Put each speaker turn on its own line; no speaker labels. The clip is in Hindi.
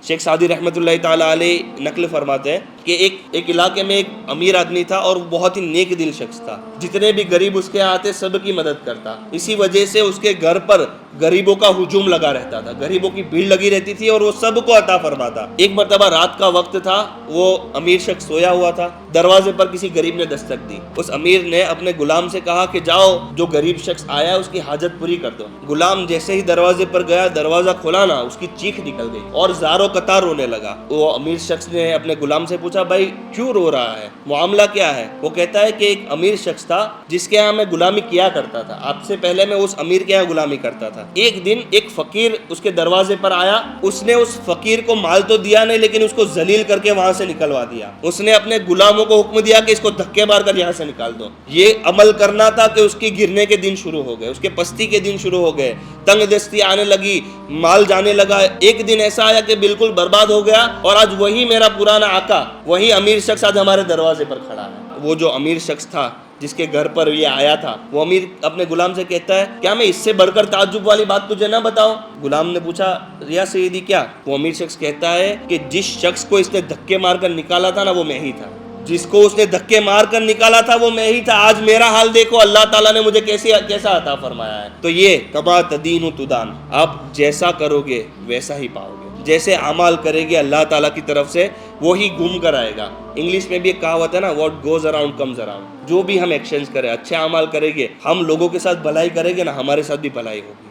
शेख सादी रहमतुल्लाह ताला अलैह नकल फरमाते हैं कि एक इलाके में एक अमीर आदमी था और बहुत ही नेक दिल शख्स था। जितने भी गरीब उसके आते सब की मदद करता। इसी वजह से उसके घर पर गरीबों का हुजूम लगा रहता था, गरीबों की भीड़ लगी रहती थी और वो सबको अता फरमाता। एक मरतबा रात का वक्त था, वो अमीर शख्स सोया हुआ था। दरवाजे पर किसी गरीब ने दस्तक दी। उस अमीर ने अपने गुलाम से कहा कि जाओ जो गरीब शख्स आया है उसकी हाजत पूरी कर दो। गुलाम जैसे ही दरवाजे पर गया, दरवाजा खोला ना, उसकी चीख निकल गई और ज़ारो कतार रोने लगा। वो अमीर शख्स ने अपने गुलाम से पूछा, भाई क्यों रो रहा है, मामला क्या है? वो कहता है कि एक अमीर शख्स था जिसके यहाँ मैं गुलामी किया करता था, आपसे पहले मैं उस अमीर के यहाँ गुलामी करता था। एक दिन एक फकीर उसके दरवाजे पर आया, उसने उस फकीर को माल तो दिया नहीं लेकिन उसको जलील करके वहां से निकलवा दिया। उसने अपने गुलामों को हुक्म दिया कि इसको धक्के मारकर यहाँ से निकाल दो। ये अमल करना था कि उसकी गिरने के दिन शुरू हो गए, उसके पस्ती के दिन शुरू हो गए, तंग दस्ती आने लगी, माल जाने लगा। एक दिन ऐसा आया कि बिल्कुल बर्बाद हो गया और आज वही मेरा पुराना आका, वही अमीर शख्स आज हमारे दरवाजे पर खड़ा है। वो जो अमीर शख्स था जिसके घर पर ये आया था, वो अमीर अपने गुलाम से कहता है, क्या मैं इससे बढ़कर ताज्जुब वाली बात तुझे ना बताऊं? गुलाम ने पूछा, या सैयदी क्या? वो अमीर शख्स कहता है कि जिस शख्स को इसने धक्के मारकर निकाला था ना, वो मैं ही था। जिसको उसने धक्के मारकर निकाला था वो मैं ही था। आज मेरा हाल देखो, अल्लाह ताला ने मुझे कैसा अता फरमाया है। तो ये कमा तदीन तुदान, आप जैसा करोगे वैसा ही पाओगे। जैसे अमाल करेंगे अल्लाह ताला की तरफ से, वो ही घूम कर आएगा। इंग्लिश में भी एक कहावत है ना, what goes around comes around. जो भी हम एक्शंस करें, अच्छे अमाल करेंगे, हम लोगों के साथ भलाई करेंगे ना, हमारे साथ भी भलाई होगी।